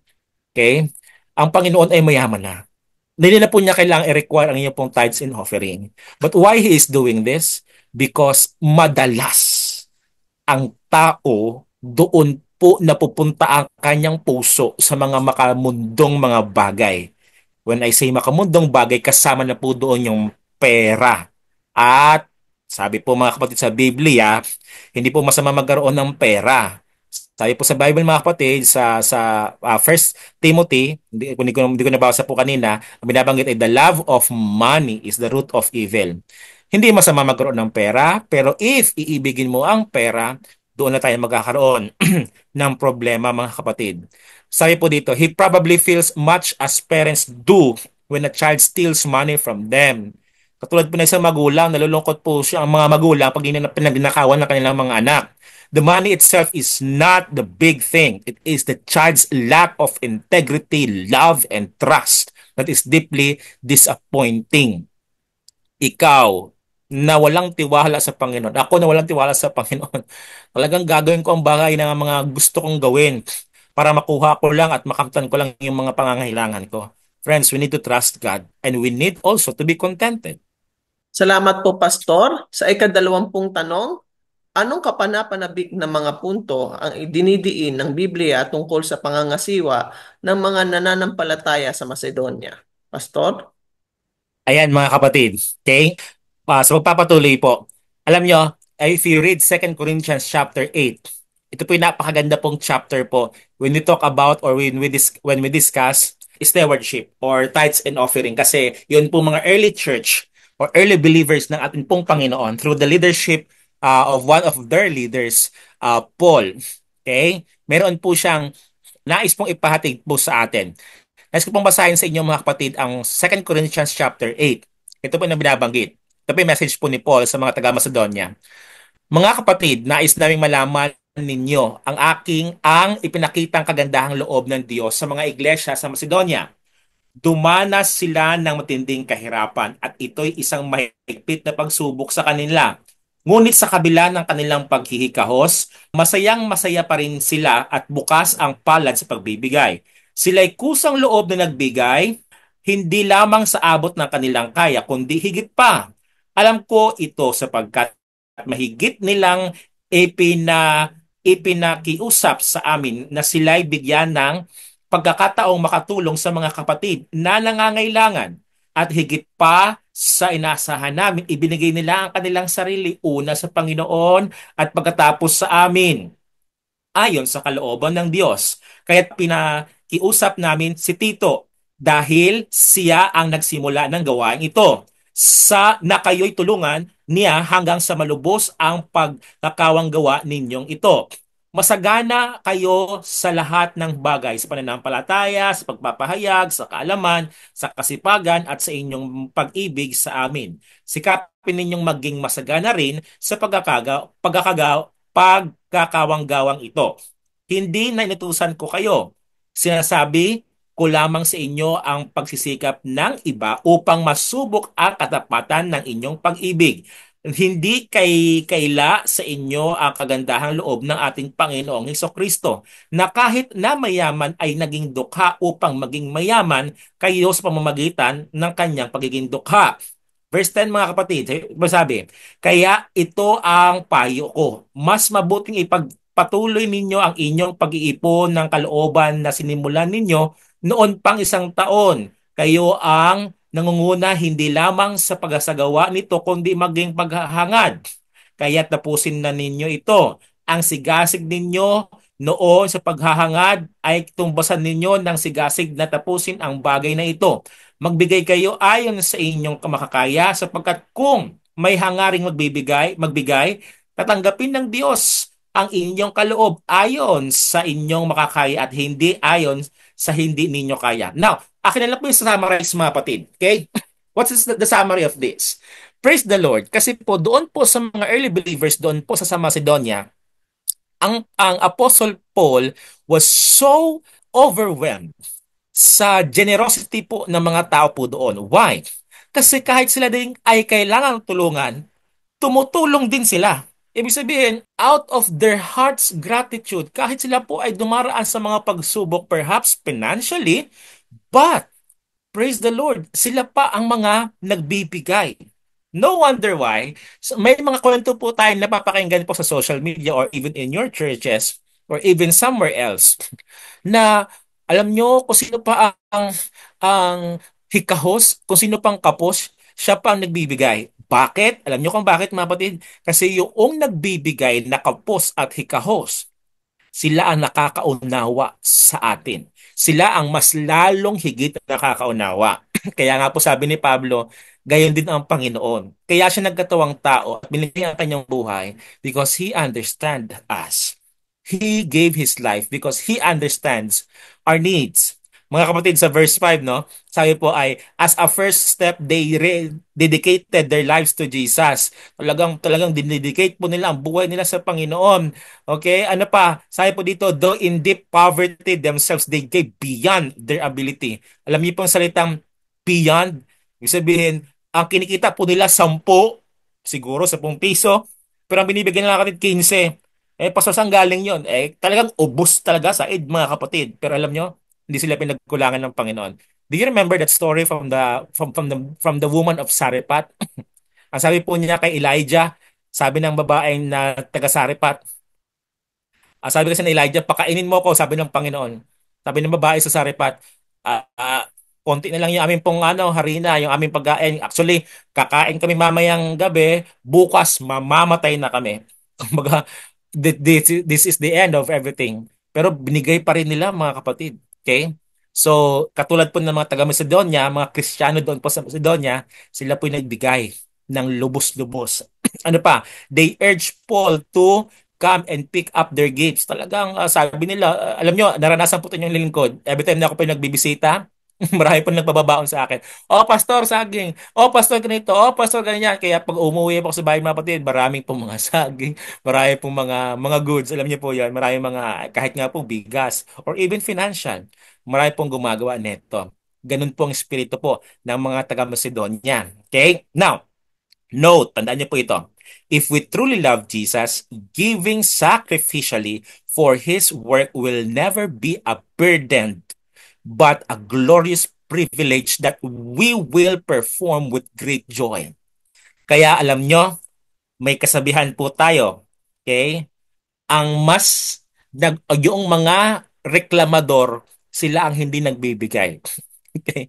Okay? Ang Panginoon ay mayaman na. Hindi na po niya kailangang i-require ang inyong pong tithes and offering. But why He is doing this? Because madalas ang tao doon po napupunta ang kanyang puso sa mga makamundong mga bagay. When I say makamundong bagay, kasama na po doon yung pera. At sabi po mga kapatid sa Biblia, hindi po masama magkaroon ng pera. Sabi po sa Bible mga kapatid sa 1 Timothy, hindi ko nabasa po kanina, ang binabanggit ay the love of money is the root of evil. Hindi masama magkaroon ng pera, pero if iibigin mo ang pera, doon na tayo magkakaroon ng problema mga kapatid. Sabi po dito, he probably feels much as parents do when a child steals money from them. Katulad po ng isang magulang, nalulungkot po siya ang mga magulang pag pinagnanakawan ng kanilang mga anak. The money itself is not the big thing. It is the child's lack of integrity, love, and trust that is deeply disappointing. Ikaw na walang tiwala sa Panginoon. Ako na walang tiwala sa Panginoon. Talagang gagawin ko ang bagay na mga gusto kong gawin para makuha ko lang at makamtan ko lang yung mga pangangailangan ko. Friends, we need to trust God and we need also to be contented. Salamat po, Pastor. Sa ikadalawampung tanong, Anong kapanapanabik na mga punto ang idinidiin ng Biblia tungkol sa pangangasiwa ng mga nananampalataya sa Macedonia? Pastor? Ayan mga kapatid, okay? So magpapatuloy po. Alam nyo, if you read 2 Corinthians chapter 8, ito po yung napakaganda pong chapter po when we talk about or when we discuss stewardship or tithes and offering kasi yun po mga early church or early believers ng ating pong Panginoon through the leadership of one of their leaders, Paul. Okay? Meron po siyang nais pong ipahatid po sa atin. Nais ko pong basahin sa inyo mga kapatid ang 2 Corinthians chapter 8. Ito po yung binabanggit. Ito po yung message po ni Paul sa mga taga-Macedonia. Mga kapatid, nais naming malaman ninyo ang ipinakitang kagandahang loob ng Diyos sa mga iglesia sa Macedonia. Dumanas sila ng matinding kahirapan at ito'y isang mahigpit na pagsubok sa kanila. Ngunit sa kabila ng kanilang paghihikahos, masayang-masaya pa rin sila at bukas ang palad sa pagbibigay. Sila'y kusang loob na nagbigay, hindi lamang sa abot ng kanilang kaya, kundi higit pa. Alam ko ito sapagkat mahigit nilang ipinakiusap sa amin na sila'y bigyan ng pagkakataong makatulong sa mga kapatid na nangangailangan at higit pa sa inasahan namin, ibinigay nila ang kanilang sarili una sa Panginoon at pagkatapos sa amin ayon sa kalooban ng Diyos. Kaya pinakiusap namin si Tito dahil siya ang nagsimula ng gawain ito. Sa na kayo'y tulungan niya hanggang sa malubos ang pagkakawang gawa ninyong ito. Masagana kayo sa lahat ng bagay sa pananampalataya, sa pagpapahayag, sa kaalaman, sa kasipagan at sa inyong pag-ibig sa amin. Sikapin ninyong maging masagana rin sa pagkakawang-gawang ito. Hindi na inutusan ko kayo. Sinasabi ko lamang sa inyo ang pagsisikap ng iba upang masubok ang katapatan ng inyong pag-ibig. Hindi kaila sa inyo ang kagandahang loob ng ating Panginoong Hesukristo na kahit na mayaman ay naging dukha upang maging mayaman kayo sa pamamagitan ng kanyang pagiging dukha. Verse 10 mga kapatid, sabi, kaya ito ang payo ko. Mas mabuting ipagpatuloy ninyo ang inyong pag-iipon ng kalooban na sinimulan ninyo noon pang 1 taon. Kayo ang nangunguna hindi lamang sa pagsasagawa nito kundi maging paghahangad. Kaya tapusin na ninyo ito. Ang sigasig ninyo noon sa paghahangad ay tumbasan ninyo ng sigasig na tapusin ang bagay na ito. Magbigay kayo ayon sa inyong kamakakaya sapagkat kung may hangaring magbigay, tatanggapin ng Diyos ang inyong kaloob ayon sa inyong makakaya at hindi ayon sa hindi ninyo kaya. Now, akin na lang po yung summarize mga kapatid. Okay? What is the summary of this? Praise the Lord. Kasi po doon po sa mga early believers doon po sa Macedonia, ang Apostle Paul was so overwhelmed sa generosity po ng mga tao po doon. Why? Kasi kahit sila din ay kailangan tulungan, tumutulong din sila. Ibig sabihin, out of their heart's gratitude, kahit sila po ay dumaraan sa mga pagsubok, perhaps financially, but praise the Lord, sila pa ang mga nagbibigay. No wonder why. So, may mga kwento po tayong napapakinggan po sa social media or even in your churches or even somewhere else na alam nyo kung sino pa ang hikahos, kung sino pang kapos, siya pa ang nagbibigay. Bakit? Alam nyo kung bakit mga kapatid? Kasi yung nagbibigay na kapos at hikahos, sila ang nakakaunawa sa atin. Sila ang mas lalong higit na nakakaunawa. Kaya nga po sabi ni Pablo, gayon din ang Panginoon. Kaya siya nagkatawang tao at binigay ang kanyang buhay because He understands us. He gave His life because He understands our needs. Mga kapatid, sa verse 5, no? Sabi po ay, as a first step, they dedicated their lives to Jesus. Talagang dinedicate po nila ang buhay nila sa Panginoon. Okay? Ano pa? Sabi po dito, though in deep poverty themselves, they gave beyond their ability. Alam niyo pong salitang beyond? Ibig sabihin, ang kinikita po nila 10, siguro 10 piso, pero ang binibigyan nila kapatid 15. Pastor, saan galing yon? Talagang ubos talaga sa id, mga kapatid. Pero alam nyo, hindi sila pinagkulangan ng Panginoon. Do you remember that story from the woman of Sarephat? Ang sabi po niya kay Elijah, Sabi ng babaeng na taga-Saripat, sabi kasi ni Elijah, pakainin mo ako, sabi ng Panginoon. Sabi ng babae sa Saripat, konti na lang yung aming pong harina, yung aming pagkain. Actually, kakain kami mamayang gabi, bukas mamamatay na kami. Kumbaga, this is the end of everything. Pero binigay pa rin nila mga kapatid. Okay? So, katulad po ng mga taga-Macedonia, mga Kristiyano doon po sa Macedonia, sila po yung nagbigay ng lubos-lubos. Ano pa? They urge Paul to come and pick up their gifts. Talagang sabi nila, alam nyo, naranasan po ito yung lingkod. Every time na ako pa yung nagbibisita, marami po nagpababaon sa akin. Oh, pastor, saging. Oh, pastor, ganito. Oh, pastor, ganyan. Kaya pag umuwi ako sa bahay mga kapatid, maraming pong mga saging, marami pong mga goods. Alam niyo po yan, maraming mga, kahit nga po bigas, or even financial. Marami pong gumagawa neto. Ganun po ang espiritu po ng mga taga-Macedonia. Okay? Now, note, tandaan niyo po ito. If we truly love Jesus, giving sacrificially for His work will never be a burden, but a glorious privilege that we will perform with great joy. Kaya alam nyo, may kasabihan po tayo. Okay? Ang mas, yung mga reklamador, sila ang hindi nagbibigay. Okay?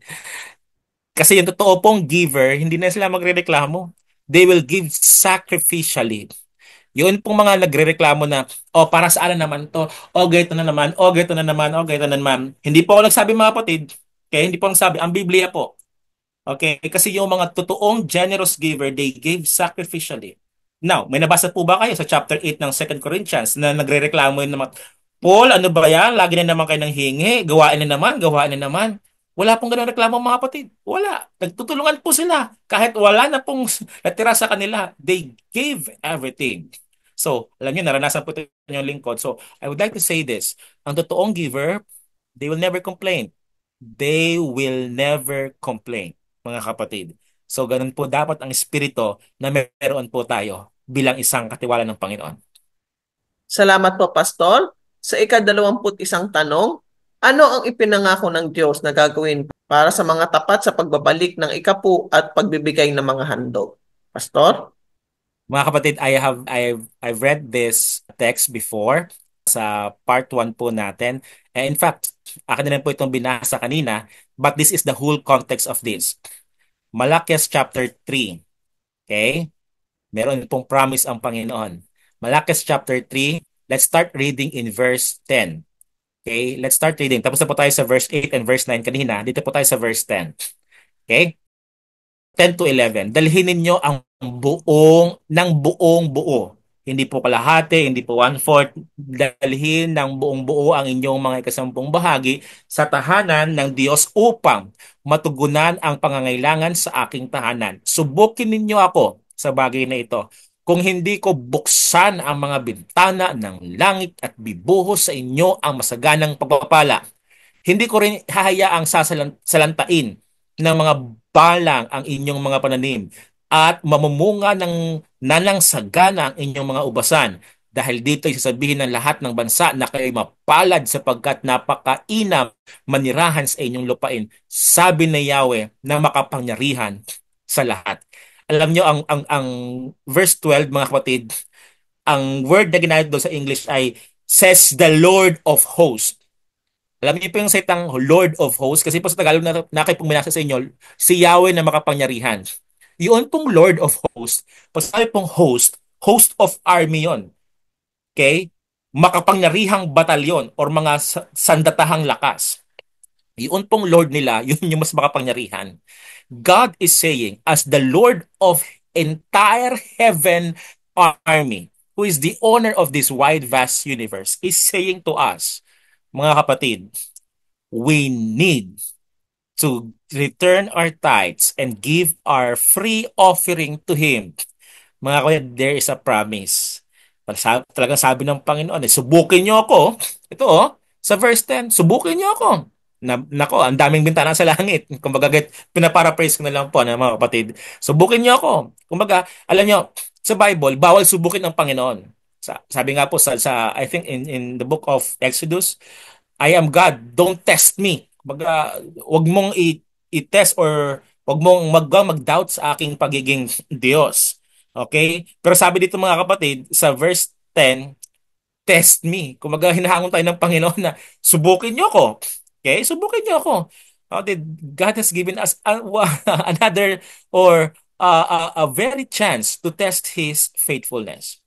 Kasi yung totoo pong giver, hindi na sila magrereklamo. They will give sacrificially. Yun pong mga nagrereklamo na, oh, para saan na naman to? Oh, ganito na naman. Oh, ganito na naman. Oh, ganito na naman. Hindi po ako nagsabi mga kapatid. Okay, hindi po ako nagsabi. Ang Biblia po. Okay, kasi yung mga totoong generous giver, they gave sacrificially. Now, may nabasa po ba kayo sa chapter 8 ng Second Corinthians na nagrereklamo yun naman, Paul, ano ba yan? Lagi na naman kayo nang hingi. Gawain na naman, gawain na naman. Wala pong ganun reklamo mga kapatid. Wala. Nagtutulungan po sila. Kahit wala na pong natira sa kanila, they gave everything. So, alam niyo, naranasan po ito yung lingkod. So, I would like to say this. Ang totoong giver, they will never complain. They will never complain, mga kapatid. So, ganun po dapat ang espiritu na meron po tayo bilang isang katiwala ng Panginoon. Salamat po, Pastor. Sa ika-21 tanong, ano ang ipinangako ng Diyos na gagawin para sa mga tapat sa pagbabalik ng ikapu at pagbibigay ng mga handog? Pastor? Mga kapatid, I've read this text before sa part 1 po natin. And in fact, akin na rin po itong binasa kanina, but this is the whole context of this. Malakias chapter 3. Okay? Meron pong promise ang Panginoon. Malakias chapter 3, let's start reading in verse 10. Okay? Let's start reading. Tapos na po tayo sa verse 8 and verse 9 kanina. Dito po tayo sa verse 10. Okay? 10 to 11. Dalhin ninyo ang buong buo. Hindi po kalahati, hindi po one-fourth. Dalhin ng buong buo ang inyong mga ikasampung bahagi sa tahanan ng Diyos upang matugunan ang pangangailangan sa aking tahanan. Subukin ninyo ako sa bagay na ito. Kung hindi ko buksan ang mga bintana ng langit at bibuhos sa inyo ang masaganang pagpapala, hindi ko rin hahayaang salantain ng mga balang ang inyong mga pananim at mamumunga ng nanangsagana ang inyong mga ubasan. Dahil dito ay sasabihin ng lahat ng bansa na kayo mapalad sapagkat napakainam manirahan sa inyong lupain. Sabi na Yahweh na makapangyarihan sa lahat. Alam nyo, ang verse 12, mga kapatid, ang word na ginamit doon sa English ay says the Lord of Hosts. Alam niyo po yung salitang Lord of Hosts kasi po sa Tagalog na kayo pong minasa sa inyo, si Yahweh na makapangyarihan. Yun pong Lord of Hosts, pag sabi pong host of army yon. Okay? Makapangyarihang batalyon or mga sandatahang lakas. Yun pong Lord nila, yun yung mas makapangyarihan. God is saying, as the Lord of entire heaven army, who is the owner of this wide, vast universe, is saying to us, mga kapatid, we need to return our tithes and give our free offering to Him. Mga kapatid, there is a promise. Talagang sabi ng Panginoon, subukin niyo ako. Ito sa verse 10, subukin niyo ako. Nako, ang daming bintana sa langit. Kumbaga, pinaparaphrase ko na lang po na mga kapatid. Subukin niyo ako. Kumbaga, alam niyo, sa Bible, bawal subukin ng Panginoon. Sabi nga po I think in the book of Exodus, I am God, don't test me. Baga, wag mong i-test or wag mong mag-doubt sa aking pagiging Diyos. Okay? Pero sabi dito mga kapatid, sa verse 10, test me. Kumaga, hinahangon tayo ng Panginoon na subukin niyo ako. Okay? Subukin niyo ako. God has given us another or a very chance to test His faithfulness.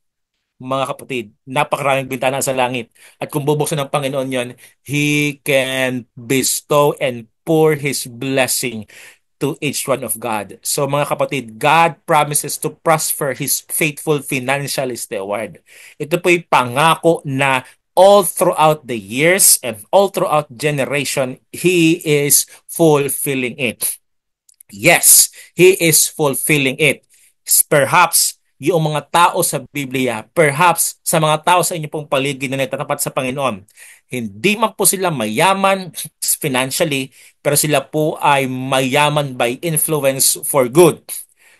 Mga kapatid, napakaraming bintana sa langit. At kung bubuksan ng Panginoon yon, He can bestow and pour His blessing to each one of God. So mga kapatid, God promises to prosper His faithful financial steward. Ito po'y pangako na all throughout the years and all throughout generation, He is fulfilling it. Yes, He is fulfilling it. Perhaps yung mga tao sa Biblia, perhaps sa mga tao sa inyo pong paligid na nagtatapat sa Panginoon, hindi man po sila mayaman financially, pero sila po ay mayaman by influence for good.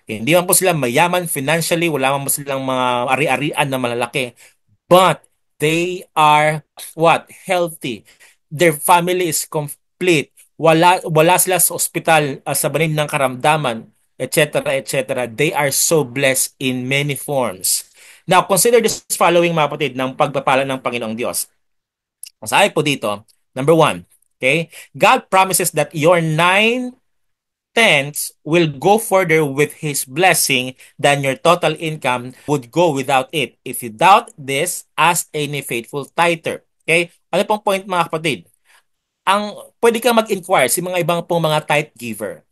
Hindi man po sila mayaman financially, wala man po silang mga ari-arian na malalaki, but they are what? Healthy. Their family is complete. Wala sila sa ospital sa banin ng karamdaman, etc., etc. They are so blessed in many forms. Now, consider this following mga kapatid ng pagpapala ng Panginoong Diyos. Masahe po dito, number one, okay? God promises that your 9 tenths will go further with His blessing than your total income would go without it. If you doubt this, ask any faithful tither. Okay? Ano pong point mga kapatid? Pwede kang mag-inquire sa mga ibang pong mga tithe giver.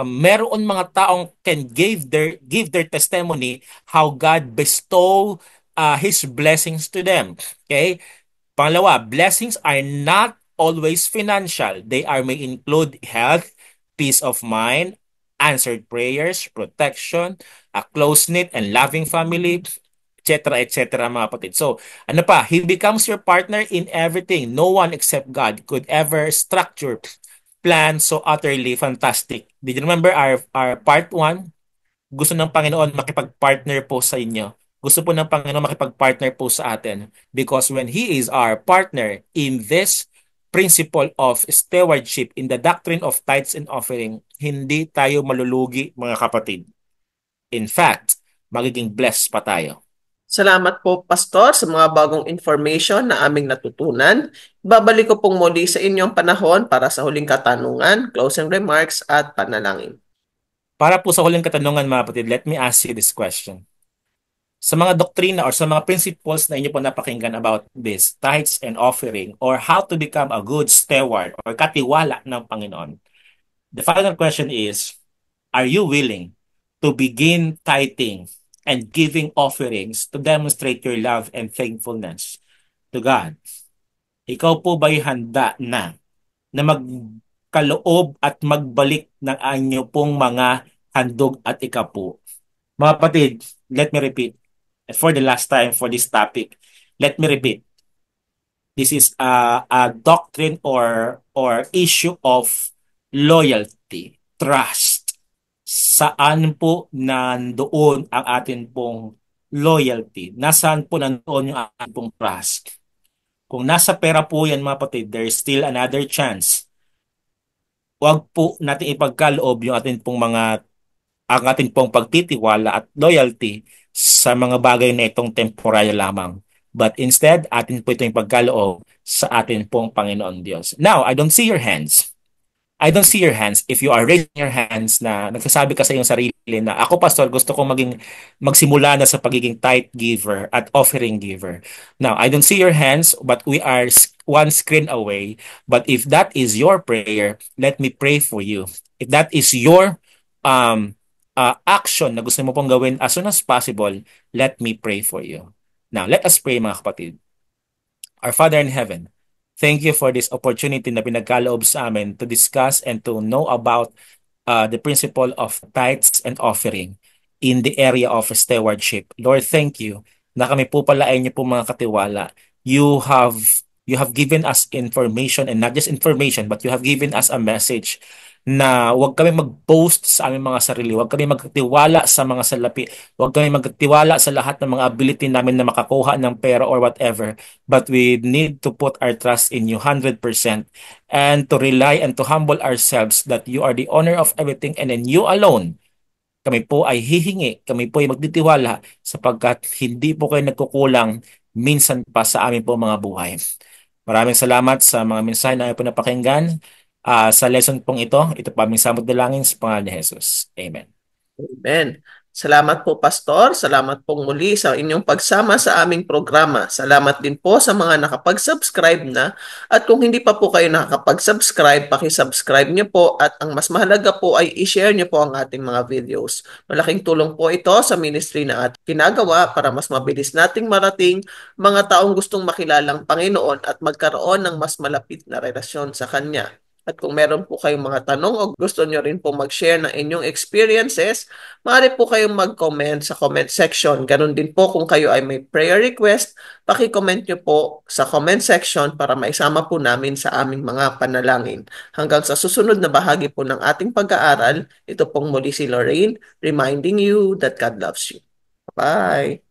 Meron mga taong can give their testimony how God bestow His blessings to them. Okay? Pangalawa, blessings are not always financial. They may include health, peace of mind, answered prayers, protection, a close-knit and loving family, etc., etc., mga kapatid. So, ano pa? He becomes your partner in everything. No one except God could ever structure plan so utterly fantastic. Did you remember our part 1? Gusto ng Panginoon makipag-partner po sa inyo. Gusto po ng Panginoon makipag-partner po sa atin. Because when He is our partner in this principle of stewardship, in the doctrine of tithes and offering, hindi tayo malulugi, mga kapatid. In fact, magiging blessed pa tayo. Salamat po, Pastor, sa mga bagong information na aming natutunan. Babalik ko pong muli sa inyong panahon para sa huling katanungan, closing remarks at panalangin. Para po sa huling katanungan, mga kapatid, let me ask you this question. Sa mga doktrina or sa mga principles na inyo po napakinggan about this, tithes and offering, or how to become a good steward or katiwala ng Panginoon, the final question is, are you willing to begin tithing and giving offerings to demonstrate your love and thankfulness to God? Ikaw po ba'y handa na magkaloob at magbalik ng anyo pong mga handog at ikapu? Mga kapatid, let me repeat. For the last time for this topic, let me repeat. This is a doctrine or issue of loyalty, trust. Saan po nandoon ang atin pong loyalty? Nasaan po nandoon yung ating pong trust? Kung nasa pera po yan mga kapatid, there is still another chance. Huwag po natin ipagkaloob yung ating pong ang ating pong pagtitiwala at loyalty sa mga bagay na itong temporaryo lamang. But instead, atin po itong pagkaloob sa atin pong Panginoon Diyos. Now, I don't see your hands. I don't see your hands. If you are raising your hands na nagsasabi ka sa iyong sarili na ako, Pastor, gusto kong magsimula na sa pagiging tithe giver at offering giver. Now, I don't see your hands, but we are one screen away. But if that is your prayer, let me pray for you. If that is your action na gusto mo pong gawin as soon as possible, let me pray for you. Now, let us pray mga kapatid. Our Father in heaven, thank you for this opportunity na pinagkaloob sa amin to discuss and to know about the principle of tithes and offering in the area of stewardship. Lord, thank you na kami po pala ay niyo po mga katiwala. You have given us information, and not just information, but you have given us a message na huwag kami mag-boast sa aming mga sarili, huwag kami magtiwala sa mga salapi, huwag kami magtiwala sa lahat ng mga ability namin na makakuha ng pera or whatever, but we need to put our trust in you 100% and to rely and to humble ourselves that you are the owner of everything, and in you alone kami po ay hihingi, kami po ay magtitiwala sapagkat hindi po kayo nagkukulang minsan pa sa amin po mga buhay. Maraming salamat sa mga mensahe na po napakinggan sa lesson pong ito. Ito po aming samot dalangin sa pangalan ni Jesus. Amen. Amen. Salamat po, Pastor. Salamat pong muli sa inyong pagsama sa aming programa. Salamat din po sa mga nakapag-subscribe na. At kung hindi pa po kayo nakakapag-subscribe, paki-subscribe niyo po. At ang mas mahalaga po ay i-share niyo po ang ating mga videos. Malaking tulong po ito sa ministry na ating ginagawa para mas mabilis nating marating mga taong gustong makilalang Panginoon at magkaroon ng mas malapit na relasyon sa Kanya. At kung meron po kayong mga tanong o gusto nyo rin po mag-share ng inyong experiences, maaari po kayong mag-comment sa comment section. Ganon din po kung kayo ay may prayer request, paki-comment nyo po sa comment section para maisama po namin sa aming mga panalangin. Hanggang sa susunod na bahagi po ng ating pag-aaral, ito pong muli si Lorraine, reminding you that God loves you. Bye!